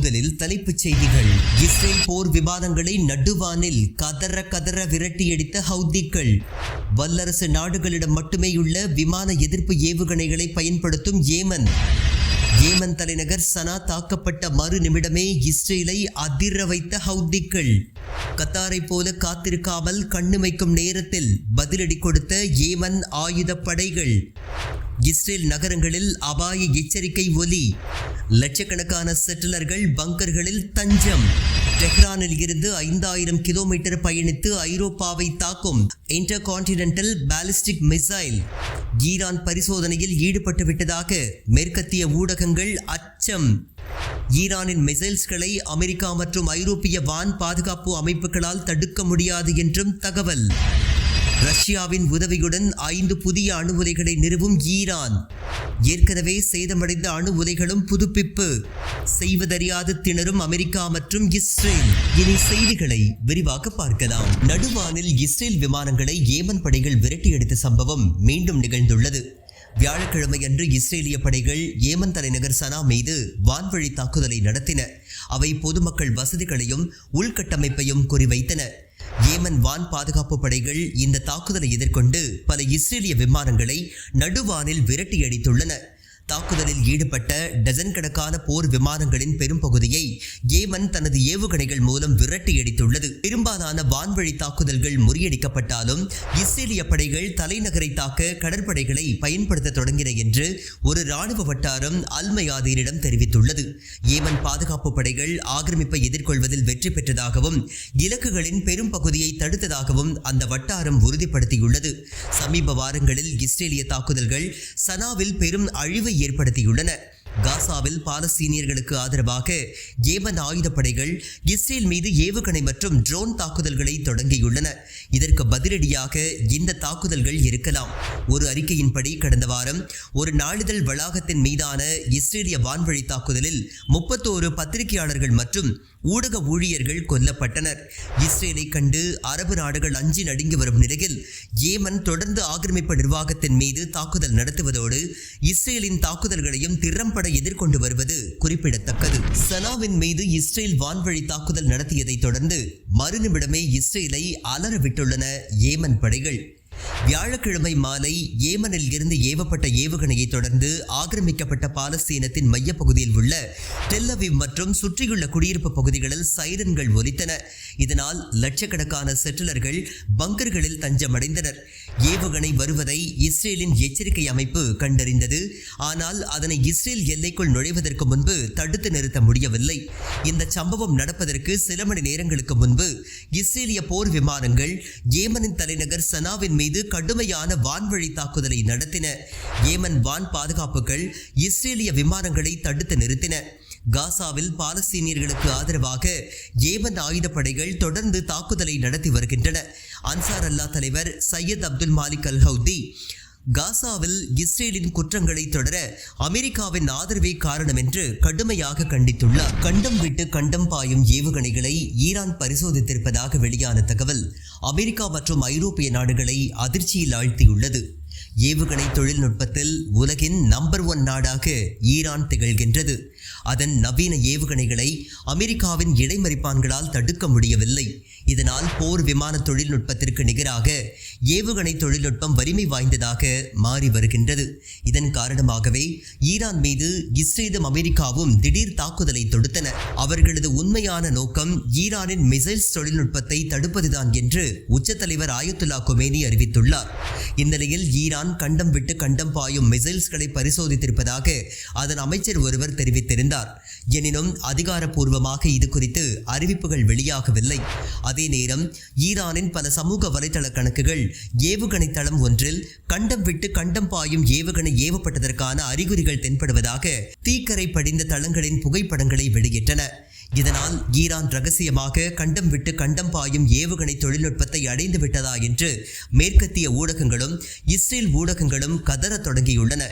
முதலில் தலைப்புச் செய்திகள். இஸ்ரேல் போர் விமானங்களை நடுவானில் கதற விரட்டியடித்த ஹவுதிகள். வல்லரசு நாடுகளிடம் மட்டுமேயுள்ள விமான எதிர்ப்பு ஏவுகணைகளை பயன்படுத்தும் ஏமன். ஏமன் தலைநகர் சனா தாக்கப்பட்ட மறு நிமிடமே இஸ்ரேலை அதிர வைத்த ஹவுதிகள். கத்தாரை போல காத்திருக்காமல் கண்ணுமைக்கும் நேரத்தில் பதிலடி கொடுத்த ஏமன் ஆயுதப்படைகள். இஸ்ரேல் நகரங்களில் அபாய எச்சரிக்கை ஒலி. லட்சக்கணக்கான செட்டிலர்கள் பங்கர்களில் தஞ்சம். டெஹ்ரானில் இருந்து 5000 கிலோமீட்டர் பயணித்து ஐரோப்பாவை தாக்கும் இன்டர்கான்டினென்டல் பாலிஸ்டிக் மிசைல். ஈரான் பரிசோதனையில் ஈடுபட்டு விட்டதாக மேற்கத்திய ஊடகங்கள் அச்சம். ஈரானின் மிசைல்ஸ்களை அமெரிக்கா மற்றும் ஐரோப்பிய வான் பாதுகாப்பு அமைப்புகளால் தடுக்க முடியாது என்றும் தகவல். ரஷ்யாவின் உதவியுடன் 5 புதிய அணு உலைகளை நிறுவும் ஈரான். ஏற்கனவே சேதமடைந்த அணு உலைகளும் புதுப்பிப்பு. செய்வதறியாது திணறும் அமெரிக்கா மற்றும் இஸ்ரேல். இனி செய்திகளை விரிவாக பார்க்கலாம். நடுவானில் இஸ்ரேல் விமானங்களை ஏமன் படைகள் விரட்டியடித்த சம்பவம் மீண்டும் நிகழ்ந்துள்ளது. வியாழக்கிழமையன்று இஸ்ரேலிய படைகள் ஏமன் தலைநகர் சனா மீது வான்வழி தாக்குதலை நடத்தின. அவை பொதுமக்கள் வசதிகளையும் உள்கட்டமைப்பையும் குறிவைத்தன. ஏமன் வான் பாதுகாப்பு படைகள் இந்த தாக்குதலை எதிர்கொண்டு பல இஸ்ரேலிய விமானங்களை நடுவானில் விரட்டியடித்துள்ளன. தாக்குதலில் ஈடுபட்ட டசன் கணக்கான போர் விமானங்களின் பெரும் பகுதியை ஏமன் தனது ஏவுகணைகள் மூலம் விரட்டியடித்துள்ளது. பெரும்பாலான வான்வழி தாக்குதல்கள் முறியடிக்கப்பட்டாலும் இஸ்ரேலிய படைகள் தலைநகரை தாக்க கடற்படைகளை பயன்படுத்த தொடங்கின என்று ஒரு இராணுவ வட்டாரம் அல் மயாதீனிடம் தெரிவித்துள்ளது. ஏமன் பாதுகாப்பு படைகள் ஆக்கிரமிப்பை எதிர்கொள்வதில் வெற்றி பெற்றதாகவும் இலக்குகளின் பெரும் பகுதியை தடுத்ததாகவும் அந்த வட்டாரம் உறுதிப்படுத்தியுள்ளது. சமீப வாரங்களில் இஸ்ரேலிய தாக்குதல்கள் சனாவில் பெரும் அழிவை ஏற்படுத்தியுள்ளன. காசாவில் பாலஸ்தீனியர்களுக்கு ஆதரவாக ஏமன் ஆயுதப்படைகள் இஸ்ரேல் மீது ஏவுகணை மற்றும் ட்ரோன் தாக்குதல்களை தொடங்கியுள்ளன. இதற்கு பதிலடியாக இந்த தாக்குதல்கள் இருக்கலாம். ஒரு அறிக்கையின்படி கடந்த வாரம் ஒரு நாளிதழ் வளாகத்தின் மீதான இஸ்ரேலிய வான்வழி தாக்குதலில் 31 பத்திரிகையாளர்கள் மற்றும் ஊடக ஊழியர்கள் கொல்லப்பட்டனர். இஸ்ரேலை கண்டு அரபு நாடுகள் அஞ்சி நடுங்கி வரும் நிலையில் ஏமன் தொடர்ந்து ஆக்கிரமிப்பு நிர்வாகத்தின் மீது தாக்குதல் நடத்துவதோடு இஸ்ரேலின் தாக்குதல்களையும் திறம்பட எதிர்கொண்டு வருவது குறிப்பிடத்தக்கது. சனாவின் மீது இஸ்ரேல் வான்வழி தாக்குதல் நடத்தியதை தொடர்ந்து மறுநிமிடமே இஸ்ரேலை அலறவிட்டுள்ளன ஏமன் படைகள். வியாழக்கிழமை மாலை ஏமனில் இருந்து ஏவப்பட்ட ஏவுகணையை தொடர்ந்து ஆக்கிரமிக்கப்பட்ட பாலஸ்தீனத்தின் மையப்பகுதியில் உள்ள டெல் அவீவ் மற்றும் சுற்றியுள்ள குடியிருப்பு பகுதிகளில் சைரன்கள் ஒலித்தன. இதனால் லட்சக்கணக்கான செட்டிலர்கள் பங்கர்களில் தஞ்சமடைந்தனர். ஏவுகணை வருவதை இஸ்ரேலின் எச்சரிக்கை அமைப்பு கண்டறிந்தது. ஆனால் அதனை இஸ்ரேல் எல்லைக்குள் நுழைவதற்கு முன்பு தடுத்து நிறுத்த முடியவில்லை. இந்த சம்பவம் நடப்பதற்கு சில மணி நேரங்களுக்கு முன்பு இஸ்ரேலிய போர் விமானங்கள் ஏமனின் தலைநகர் சனாவின் மீது கடுமையான வான்வழி தாக்குதலை நடத்தின. ஏமன் வான் பாதுகாப்புகள் இஸ்ரேலிய விமானங்களை தடுத்து நிறுத்தின. காசாவில் பாலஸ்தீனியர்களுக்கு ஆதரவாக ஏமன் ஆயுதப்படைகள் தொடர்ந்து தாக்குதலை நடத்தி வருகின்றன. அன்சார் அல்லா தலைவர் சையத் அப்துல் மாலிக் அல் ஹவுதி காசாவில் இஸ்ரேலின் குற்றங்களை தொடர அமெரிக்காவின் ஆதரவே காரணம் என்று கடுமையாக கண்டித்துள்ளார். கண்டம் விட்டு கண்டம் பாயும் ஏவுகணைகளை ஈரான் பரிசோதித்திருப்பதாக வெளியான தகவல் அமெரிக்கா மற்றும் ஐரோப்பிய நாடுகளை அதிர்ச்சியில் ஆழ்த்தியுள்ளது. ஏவுகணை தொழில்நுட்பத்தில் உலகின் நம்பர் 1 நாடாக ஈரான் திகழ்கின்றது. அதன் நவீன ஏவுகணைகளை அமெரிக்காவின் இடைமறிப்பான்களால் தடுக்க முடியவில்லை. இதனால் போர் விமான தொழில்நுட்பத்திற்கு நிகராக ஏவுகணை தொழில்நுட்பம் வலிமை வாய்ந்ததாக மாறி வருகின்றது. இதன் காரணமாகவே ஈரான் மீது இஸ்ரேலும் அமெரிக்காவும் திடீர் தாக்குதலை தொடுத்தன. அவர்களது உண்மையான நோக்கம் ஈரானின் மிசைல்ஸ் தொழில்நுட்பத்தை தடுப்பதுதான் என்று உச்சத்தலைவர் ஆயத்துல்லா கொமேனி அறிவித்துள்ளார். இந்நிலையில் ஈரான் கண்டம் விட்டு கண்டம் பாயும் மிசைல்ஸ்களை பரிசோதித்திருப்பதாக அதன் அமைச்சர் ஒருவர் தெரிவித்திருந்தார். எனினும் அதிகாரப்பூர்வமாக இது குறித்து அறிவிப்புகள் வெளியாகவில்லை. அதே நேரம் ஈரானின் பல சமூக வலைதள கணக்குகள் ஏவுகணை தளம் ஒன்றில் கண்டம் விட்டு கண்டம் பாயும் ஏவுகணை ஏவப்பட்டதற்கான அறிகுறிகள் தென்படுவதாக தீக்கரை படிந்த தளங்களின் புகைப்படங்களை வெளியிட்டன. இதனால் ஈரான் ரகசியமாக கண்டம் விட்டு கண்டம் பாயும் ஏவுகணை தொழில்நுட்பத்தை அடைந்து விட்டதா என்று மேற்கத்திய ஊடகங்களும் இஸ்ரேல் ஊடகங்களும் கதறத் தொடங்கியுள்ளன.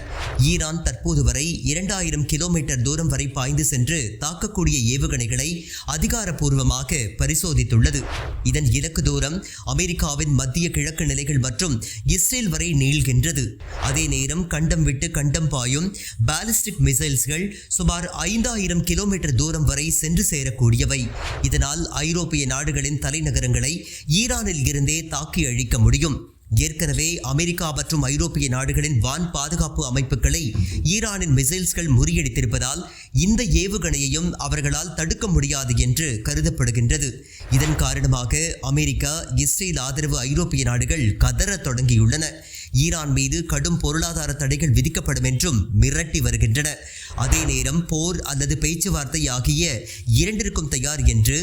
ஈரான் தற்போது வரை 2000 கிலோமீட்டர் தூரம் வரை பாய்ந்து சென்று தாக்கக்கூடிய ஏவுகணைகளை அதிகாரப்பூர்வமாக பரிசோதித்துள்ளது. இதன் இலக்கு தூரம் அமெரிக்காவின் மத்திய கிழக்கு நிலைகள் மற்றும் இஸ்ரேல் வரை நீள்கின்றது. அதே நேரம் கண்டம் விட்டு கண்டம் பாயும் பாலிஸ்டிக் மிசைல்ஸ்கள் சுமார் 5000 கிலோமீட்டர் தூரம் வரை சென்று சேரக்கூடியவை. இதனால் ஐரோப்பிய நாடுகளின் தலைநகரங்களை ஈரானில் இருந்தே தாக்கி அழிக்க முடியும். ஏற்கனவே அமெரிக்கா மற்றும் ஐரோப்பிய நாடுகளின் வான் பாதுகாப்பு அமைப்புகளை ஈரானின் மிசைல்ஸ்கள் முறியடித்திருப்பதால் இந்த ஏவுகணையையும் அவர்களால் தடுக்க முடியாது என்று கருதப்படுகின்றது. இதன் காரணமாக அமெரிக்கா, இஸ்ரேல் ஆதரவு ஐரோப்பிய நாடுகள் கதறத் தொடங்கியுள்ளன. ஈரான் மீது கடும் பொருளாதார தடைகள் விதிக்கப்படும் என்றும் மிரட்டி வருகின்றன. அதே நேரம் போர் அல்லது பேச்சுவார்த்தை ஆகிய இரண்டிற்கும் தயார் என்று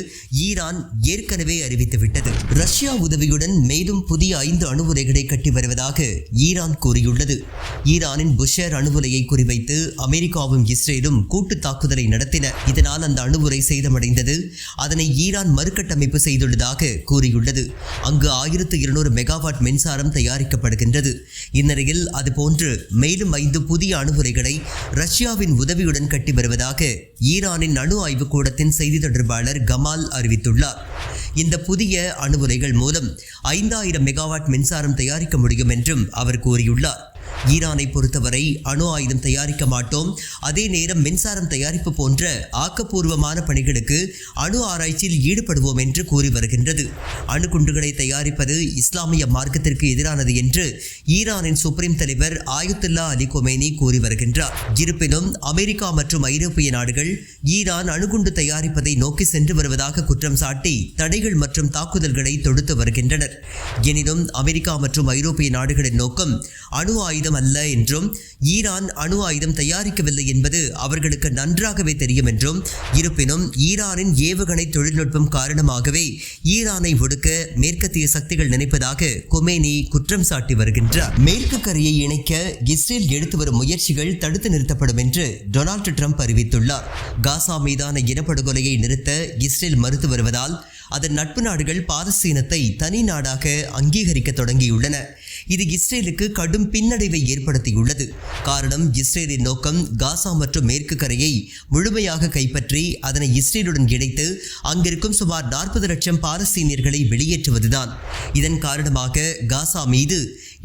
ஈரான் ஏற்கனவே அறிவித்துவிட்டது. ரஷ்யா உதவியுடன் மேலும் புதிய 5 அணு உலைகளை கட்டி வருவதாக ஈரான் கூறியுள்ளது. ஈரானின் புஷர் அணு உலையை குறிவைத்து அமெரிக்காவும் இஸ்ரேலும் கூட்டு தாக்குதலை நடத்தின. இதனால் அந்த அணு உலை சேதமடைந்தது. அதனை ஈரான் மறுகட்டமைப்பு செய்துள்ளதாக கூறியுள்ளது. அங்கு 1200 மெகாவாட் மின்சாரம் தயாரிக்கப்படுகின்றது. இந்நிலையில் அதுபோன்று மேலும் 5 புதிய அணு உலைகளை ரஷ்யாவின் உதவியுடன் கட்டி வருவதாக ஈரானின் அணு ஆய்வு கூடத்தின் செய்தி தொடர்பாளர் கமால் அறிவித்துள்ளார். இந்த புதிய அணு உலைகள் மூலம் 5000 மெகாவாட் மின்சாரம் தயாரிக்க முடியும் என்றும் அவர் கூறியுள்ளார். ஈரானை பொறுத்தவரை அணு ஆயுதம் தயாரிக்க மாட்டோம், அதே நேரம் மின்சாரம் தயாரிப்பு போன்ற ஆக்கப்பூர்வமான பணிகளுக்கு அணு ஆராய்ச்சியில் ஈடுபடுவோம் என்று கூறி வருகின்றது. அணுகுண்டுகளை தயாரிப்பது இஸ்லாமிய மார்க்கத்திற்கு எதிரானது என்று ஈரானின் சுப்ரீம் தலைவர் ஆயத்துல்லா அலி கொமேனி கூறி வருகின்றார். இருப்பினும் அமெரிக்கா மற்றும் ஐரோப்பிய நாடுகள் ஈரான் அணுகுண்டு தயாரிப்பதை நோக்கி சென்று வருவதாக குற்றம் சாட்டி தடைகள் மற்றும் தாக்குதல்களை தொடுத்து வருகின்றனர். எனினும் அமெரிக்கா மற்றும் ஐரோப்பிய நாடுகளின் நோக்கம் அணு ஆயுதம் அல்ல என்றும் ஈரான் அணு ஆயுதம் தயாரிக்கவில்லை என்பது அவர்களுக்கு நன்றாகவே தெரியும் என்றும், இருப்பினும் ஈரானின் ஏவுகணை தொழில்நுட்பம் காரணமாகவே ஈரானை ஒடுக்க மேற்கத்திய சக்திகள் நினைப்பதாக கொமேனி குற்றம் சாட்டி வருகின்றார். மேற்கு கரையை இணைக்க இஸ்ரேல் எடுத்து வரும் முயற்சிகள் தடுத்து நிறுத்தப்படும் என்று டொனால்டு ட்ரம்ப் அறிவித்துள்ளார். காசா மீதான இனப்படுகொலையை நிறுத்த இஸ்ரேல் மறுத்து வருவதால் அதன் நட்பு நாடுகள் பாலஸ்தீனத்தை தனி நாடாக அங்கீகரிக்க தொடங்கியுள்ளன. இது இஸ்ரேலுக்கு கடும் பின்னடைவை ஏற்படுத்தியுள்ளது. காரணம், இஸ்ரேலின் நோக்கம் காசா மற்றும் மேற்கு கரையை முழுமையாக கைப்பற்றி அதனை இஸ்ரேலுடன் இணைத்து அங்கிருக்கும் சுமார் 40 லட்சம் பாலஸ்தீனியர்களை வெளியேற்றுவதுதான். இதன் காரணமாக காசா மீது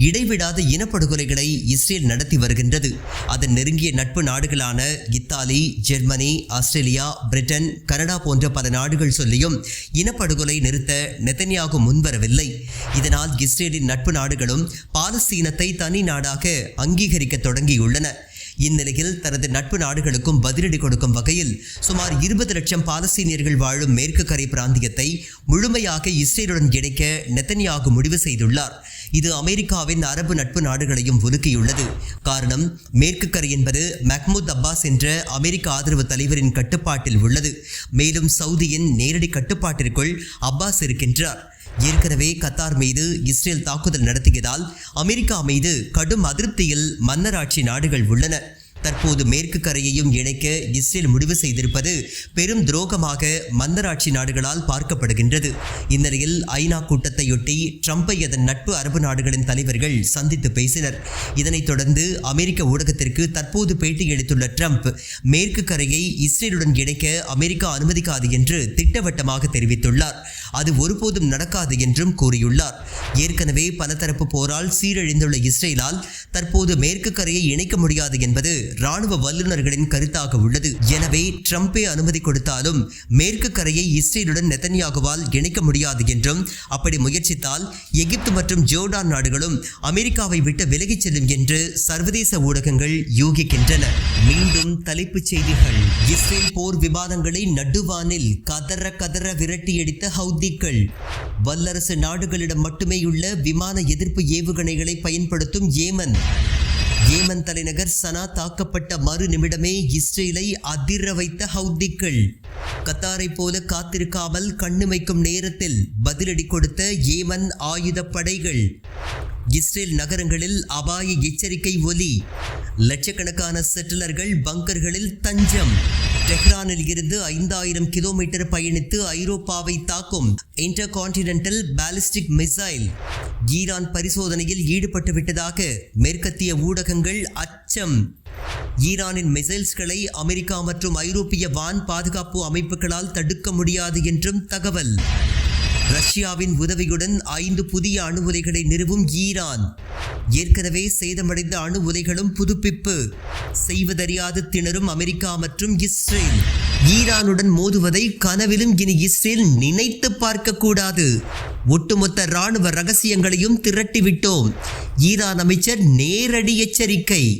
இடைவிடாத இனப்படுகொலைகளை இஸ்ரேல் நடத்தி வருகின்றது. அதன் நெருங்கிய நட்பு நாடுகளான Italy, Germany, Australia, Britain, Canada போன்ற பல நாடுகள் சொல்லியும் இனப்படுகொலை நிறுத்த நெதன்யாகு முன்வரவில்லை. இதனால் இஸ்ரேலின் நட்பு நாடுகளும் பாலஸ்தீனத்தை தனி நாடாக அங்கீகரிக்க தொடங்கியுள்ளன. இந்நிலையில் தனது நட்பு நாடுகளுக்கும் பதிலடி கொடுக்கும் வகையில் சுமார் 20 லட்சம் பாலஸ்தீனியர்கள் வாழும் மேற்கு கரை பிராந்தியத்தை முழுமையாக இஸ்ரேலுடன் இணைக்க நெதன்யாகு முடிவு செய்துள்ளார். இது அமெரிக்காவின் அரபு நட்பு நாடுகளையும் உலுக்கியுள்ளது. காரணம், மேற்கு கரை என்பது மஹ்மூத் அப்பாஸ் என்ற அமெரிக்க ஆதரவு தலைவரின் கட்டுப்பாட்டில் உள்ளது. மேலும் சவுதியின் நேரடி கட்டுப்பாட்டிற்குள் அப்பாஸ் இருக்கின்றார். ஏற்கனவே கத்தார் மீது இஸ்ரேல் தாக்குதல் நடத்தியதால் அமெரிக்கா மீது கடும் அதிருப்தியில் மன்னராட்சி நாடுகள் உள்ளன. தற்போது மேற்கு கரையையும் இணைக்க இஸ்ரேல் முடிவு செய்திருப்பது பெரும் துரோகமாக மன்னராட்சி நாடுகளால் பார்க்கப்படுகின்றது. இந்நிலையில் ஐநா கூட்டத்தையொட்டி ட்ரம்பை அதன் நட்பு அரபு நாடுகளின் தலைவர்கள் சந்தித்து பேசினர். இதனைத் தொடர்ந்து அமெரிக்க ஊடகத்திற்கு தற்போது பேட்டியளித்துள்ள ட்ரம்ப், மேற்கு கரையை இஸ்ரேலுடன் இணைக்க அமெரிக்கா அனுமதிக்காது என்று திட்டவட்டமாக தெரிவித்துள்ளார். அது ஒருபோதும் நடக்காது என்றும் கூறியுள்ளார். ஏற்கனவே பலதரப்பு போரால் சீரழிந்துள்ள இஸ்ரேலால் தற்போது மேற்கு கரையை இணைக்க முடியாது என்பது ராணுவ வல்லுநர்களின் கருத்தாக உள்ளது. எனவே ட்ரம்பே அனுமதி கொடுத்தாலும் மேற்கு கரையை இஸ்ரேலுடன் நெதன்யாகுவால் இணைக்க முடியாது என்றும், அப்படி முயற்சித்தால் எகிப்து மற்றும் ஜோர்டான் நாடுகளும் அமெரிக்காவை விட்டு விலகிச் செல்லும் என்று சர்வதேச ஊடகங்கள் யூகிக்கின்றன. மீண்டும் தலைப்புச் செய்திகள். இஸ்ரேல் போர் விமானங்களை நடுவானில் கதற விரட்டியடித்த ஹவுதிகள். வல்லரசு நாடுகளிடம் மட்டுமேயுள்ள விமான எதிர்ப்பு ஏவுகணைகளை பயன்படுத்தும் ஏமன் தலைநகர் சனா தாக்கப்பட்ட மறு நிமிடமே இஸ்ரேலை அதிர வைத்த ஹவுதிகள். கத்தாரை போல காத்திருக்காமல் கண்ணுமைக்கும் நேரத்தில் பதிலடி கொடுத்த ஏமன் ஆயுதப்படைகள். இஸ்ரேல் நகரங்களில் அபாய எச்சரிக்கை ஒலி. லட்சக்கணக்கான செட்டிலர்கள் பங்கர்களில் தஞ்சம். டெஹ்ரானில் இருந்து 5000 கிலோமீட்டர் பயணித்து ஐரோப்பாவை தாக்கும் இன்டர்கான்டினென்டல் பாலிஸ்டிக் மிசைல் ஈரான் பரிசோதனையில் ஈடுபட்டு விட்டதாக மேற்கத்திய ஊடகங்கள் அச்சம். ஈரானின் மிசைல்ஸ்களை அமெரிக்கா மற்றும் ஐரோப்பிய வான் பாதுகாப்பு அமைப்புகளால் தடுக்க முடியாது என்றும் தகவல். ரஷ்யாவின் உதவியுடன் 5 புதிய அணு உலைகளை நிறுவும் ஈரான். ஏற்கனவே சேதமடைந்த அணு உலைகளும் புதுப்பிப்பு செய்வதறியாது திணறும் அமெரிக்கா மற்றும் இஸ்ரேல். ஈரானுடன் மோதுவதை கனவிலும் இனி இஸ்ரேல் நினைத்து பார்க்க கூடாது. ஒட்டுமொத்த இராணுவ ரகசியங்களையும் திரட்டிவிட்டோம். ஈரான் அமைச்சர் நேரடி எச்சரிக்கை.